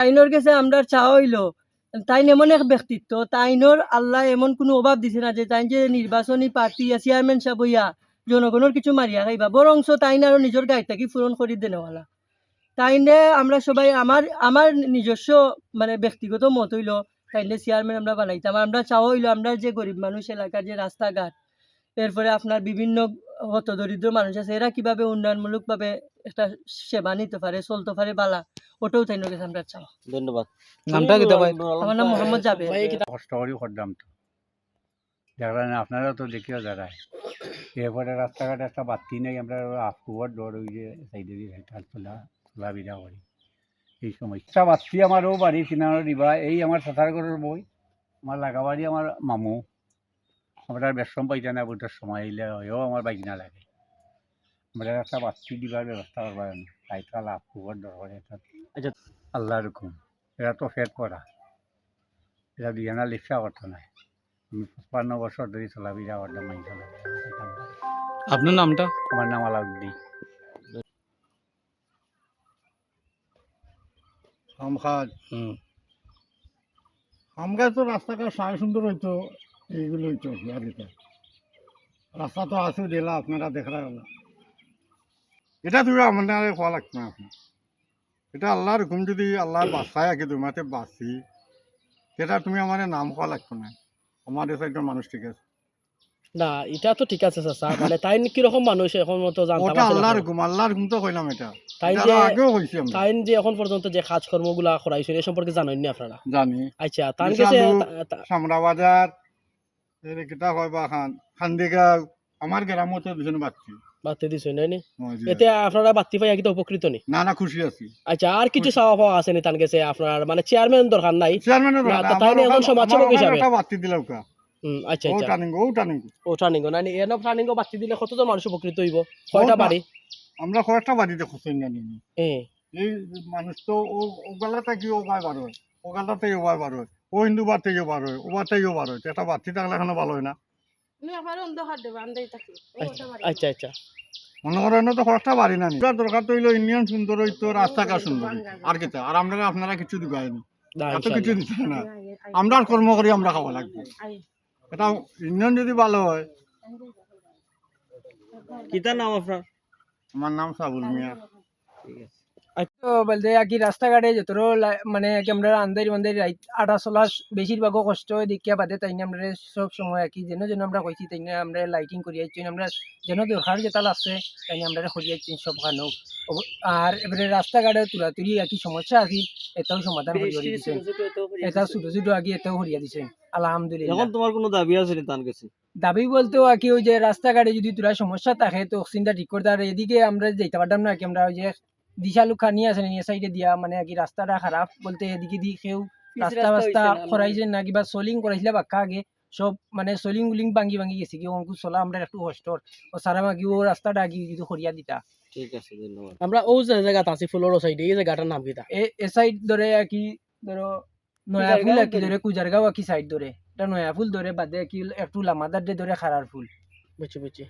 তাইনোর কাছে আমরা চাওয়া হইলো তাইন এমন এক ব্যক্তিত্ব, তাইনোর আল্লাহ এমন কোনো অভাব দিছে না যে তাই যে নির্বাচনী পার্টি চেয়ারম্যান সাহেব হইয়া জনগণের কিছু মারিয়া খাইবা, বরংস তাইন আরো নিজের গাড়িটাকে পূরণ করে দেনেওয়ালা। তাইনে আমরা সবাই আমার আমার নিজস্ব মানে ব্যক্তিগত মত হইলো তাইলে চেয়ারম্যান আমরা বানাইতাম। আমরা চাওয়া হইলো আমরা যে গরিব মানুষ এলাকার যে রাস্তাঘাট, এরপরে আপনার বিভিন্ন হতদরিদ্র মানুষ আছে, এরা কিভাবে উন্নয়নমূলকভাবে একটা সেবা নিতে পারে, চলতে পারে বালা, ওটাও তাই কাছে আমরা চাও। ধন্যবাদ। নামটা কি ভাই? আমার নাম মোহাম্মদ জাবেদ। কষ্ট করি করতাম তো যারা আপনারা তো দেখিও দাঁড়ায় এরপরে রাস্তাঘাটে একটা বাতি নেই, আমরা আফকুয়ার ডর ওই যে সাইডে দিয়ে চলাফেরা করি। এই সমস্যা বাতি আমারও বাড়ি কিনারও দিবা, এই আমার সাঁতার ঘরের বই, আমার লাগাবাড়ি আমার মামু, আমরা বেশম পাইতে না বুটার সময় এলে হয়েও আমার বাইক না লাগে, আমরা একটা বাতি দিবার ব্যবস্থা করবার লাইটকাল আফকুয়ার দরকার। আচ্ছা। আল্লাহর হুকুম, এরা তো ফেট পড়া, এরা দিয়ে না লিপসা করতো না। আমি ৫৫ বছর ধরে চলাফেরা করতাম মাই চলাফেরা। আপনার নামটা? আমার নাম আলাউদ্দিন। আমরা তো রাস্তাঘাট সাড়ে সুন্দর হইতো, এইগুলো হইতো আর কি। রাস্তা তো আছে দিলা আপনারা দেখা গেল, এটা তুমি আমাদের হওয়া লাগতো না আপনার, এটা আল্লাহর হুকুম। যদি আল্লাহর বাসায় আগে তোমাতে বাঁচি সেটা তুমি আমার নাম হওয়া লাগতো না, আমাদের সাইডের মানুষ ঠিক আছে না, এটা তো ঠিক আছে চাচা, মানে তাই কিরকম মানুষ এখন মতো জানতাম ওটা আল্লাহর হুকুম, আল্লাহর হুকুম তো কইলাম। এটা তাই এটা যে আগেও হইছে, আমরা তাই যে এখন পর্যন্ত যে কাজকর্মগুলা করাইছেন এই সম্পর্কে জানেন না আপনারা? জানি। আচ্ছা, তার কাছে সামরা বাজার কিতা হয় বা খান্দিগাঁও আমার গ্রামতে দুজন বাচ্চি বাতি দিছেন নাই নি? এতে আপনারা বাতি পাই কি উপকৃত নি? না না খুশি আছি। আচ্ছা, আর কিছু চাওয়া পাওয়া আছে নি তার কাছে? আপনার মানে চেয়ারম্যান দরকার নাই, চেয়ারম্যানের তাই না এখন সমাজসেবক হিসাবে একটা বাতি দিলাম কা। আচ্ছা ও আচ্ছা, টার্নিং না নি এনো প্ল্যানিং বাতি দিলে কতজন মানুষ উপকৃত হইব? কয়টা বাড়ি? আমরা কয়েকটা বাড়িতে খুঁজছি না নি। এই মানুষ তো ওগালাতে কি ওগায় বার হয়, ওগালাতে ওগায় বার হয়, ও হিন্দু বার থেকে বার হয়, ও বার থেকেও বার হয়, একটা বাতি থাকলে এখনো ভালো হয় না। আচ্ছা আচ্ছা, মনে করেন তো কয়েকটা বাড়ি না নি, দরকার তো হইলো ইউনিয়ন সুন্দর হইতো, রাস্তাঘাট সুন্দর আর কি। আর আমরা আপনারা কিছু দিবাইনি, এত কিছু দিচ্ছে না, আমরা কর্ম করি আমরা খাওয়া লাগবে। এটা ইউনিয়ন যদি ভালো হয়। কিতার নাম আপনার? আমার নাম সাবুল মিয়া। বলতে আর কি রাস্তাঘাটে যত মানে আমরা আন্দারি মান্দারি আটা চলা বেশিরভাগও কষ্ট হয় দেখিয়া বাদে, তাই না আমরা সব সময় আর কি যেন যেন আমরা কইছি তাই না আমরা লাইটিং করি আইছি, আমরা যেন দরকার যেটা লাগছে তাই না আমরা করি আইছি সব খানো। আর এবারে রাস্তাঘাটে তুলাতুলি আর কি সমস্যা আছে এটাও সমাধান করিয়া দিছে, এটা ছোট ছোট আগে এটাও করিয়া দিছে আলহামদুলিল্লাহ। এখন তোমার কোনো দাবি আছে নি তার কাছে? দাবি বলতেও আর কি ওই যে রাস্তাঘাটে যদি তোরা সমস্যা থাকে তো চিন্তা ঠিক করতে, আর এদিকে আমরা যেতে পারতাম না কি, আমরা ওই যে দিশালু খানি আছে নিয়ে সাইডে দিয়া মানে আর কি রাস্তাটা খারাপ বলতে এদিকে দিয়ে কেউ রাস্তা বাস্তা করাইছে না কিবা সোলিং করাইছিলে বাক্কা আগে সব মানে সোলিং উলিং ভাঙ্গি ভাঙ্গি গেছে কি অঙ্কু চলা আমরা একটু কষ্ট ও সারা বাকি ও রাস্তাটা আগে কিছু করিয়া দিতা। ঠিক আছে, ধন্যবাদ। আমরা ও যে জায়গাটা আছি ফুলের সাইডে, এই জায়গাটার নাম কিটা? এ সাইড ধরে আর কি ধরো নয়াফুল আর কি ধরে কুজারগাঁও আর কি সাইড ধরে এটা নয়াফুল ধরে বাদে কি একটু লামাদার ধরে খারার ফুল। বুঝছি বুঝছি।